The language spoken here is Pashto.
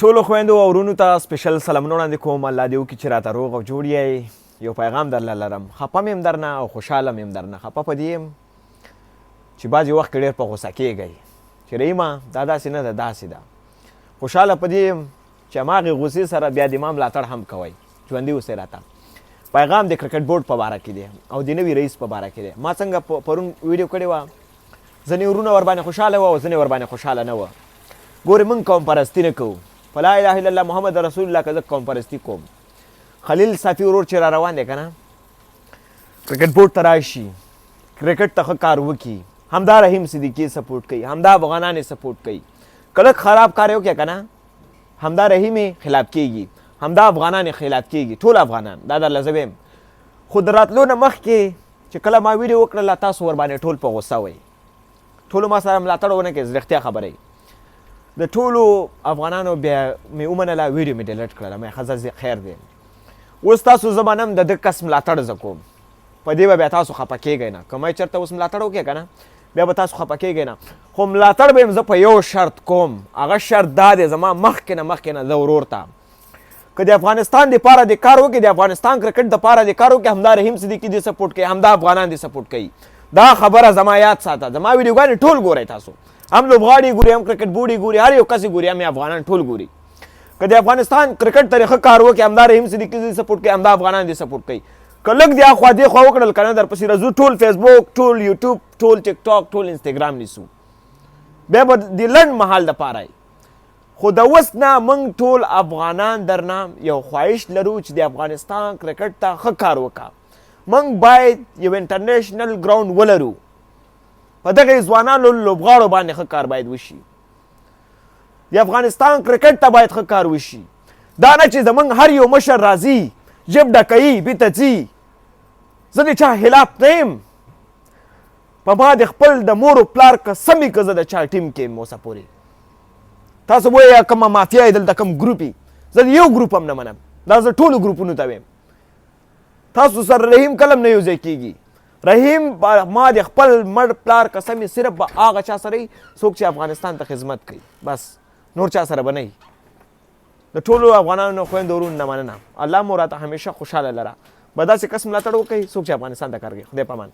ټولو خویندو او ورونو ته سپیشل سلامونه وړاندې کوم. الله دې وکړي چې راته روغ او جوړ یې. یو پیغام درله لرم. خفه مې هم درنه او خوشحاله مې هم درنه. خفه په دې یم چې بعضې وخت کې ډېر په غوسه کېږئ چې رحیمه دا داسې نه ده داسې ده. خوشحاله په دې یم چې هماغې غوسې سره بیا د ما ملاتړ هم کوئ. ژوندي اوسئ راته. پیغام د کرکټ بورډ په باره کې دی او د نوي رئیس په باره کې دی. ما څنګه پرون ویډیو کړې وه، ځینې ورونه ورباندې خوشحاله وه او ځینې ورباندې خوشحاله نه وه. ګورې موږ قوم پرستي نه کوو. په لا اله الا الله محمد رسول الله که زه قوم پرستي کوم، خلیل صافي ورور چې را روان دی که نه، کرکټ بورډ ته راشي، کرکټ ته ښه کار وکړي، همدا رحیم صدیقي سپورټ کوي، همدا افغانان یې سپورټ کوي. که لږ خراب کار یې وکړي که نه، همدا رحیم یې خلاف کېږي، همدا افغانان یې خلاف کېږي، ټول افغانان. دا درله زه ویم. خو د راتلو نه مخکې چې کله ما ویډیو وکړله تاسو ورباندې ټول په غوسه وئ، ټولو ما سره ملاتړ ونه کړئ. رښتیا خبره د ټولو افغانانو بیا مې ومنله، ویډیو مې ډیلیټ کړله. مې ښه خیر دی. اوس تاسو زه به نه هم د ده کس ملاتړ زه کوم، په دې به بیا تاسو خفه کېږئ نه. که ما چېرته اوس ملاتړ وکړې که نه، بیا به تاسو خفه کېږئ نه. خو ملاتړ به یم زه په یو شرط کوم. هغه شرط دا دی، زما مخکې نه زه ورور ته که د افغانستان دپاره د کار وکړي، د افغانستان کرکټ دپاره د کار وکړي، همدا رحیم صدیقي دې سپورټ کوي، همدا افغانان دې سپورټ کوي. دا خبره زما یاد ساته. زما ویډیوګانې ټول ګورئ تاسو، هم لوبغاړي ګوري، هم کرکټ بورډ ګوري، هر یو کس یې ګوري، هم افغانان ټول ګوري. که د افغانستان کرکټ ته ښه کار وکړي، همدا رحیم صدیقي دې سپورټ کوي، همدا افغانان دې سپورټ کوي. که لږ د اخوا دېخوا وکړل که نه، درپسې راځو ټول فیسبوک، ټول یوټیوب، ټول ټیک ټاک، ټول انسټاګرام نیسو، بیا به د لنډ مهال دپاره. خو د اوس نه موږ ټول افغانان درنه یو خواهش لرو چې د افغانستان کرکټ ته ښه کار وکړه. موږ باید یو انټرنیشنل ګراوند ولرو. په دغه ځوانانو لوبغاړو باندې ښه کار باید وشي. د افغانستان کرکټ ته باید ښه کار وشي. دا نه چې زموږ هر یو مشر راځي ژب ډکوي بیرته ځي. زه د چا خلاف نه یم. په ما د خپل د مور و پلار قسم وي که زه د چا ټیم کې یم اوسه پورې. تاسو وایئ کومه مافیا یې دلته کوم ګروپ یي. زه د یو ګروپ هم نه منم. دا زه ټولو ګروپونو ته ویم. تاسو سره رحیم کلم نه یو ځای کېږي. رحیم ما د خپل مړ پلار قسم یې صرف به هغه چا سره وي څوک چې افغانستان ته خدمت کوي، بس نور چا سره به نه وي. د ټولو افغانانو خویندو ورونو نه مننه. الله مو راته همیشه خوشحاله لره. به داسې کس ملاتړ وکړئ څوک چې افغانستان ته کار کوي. خدای په امان.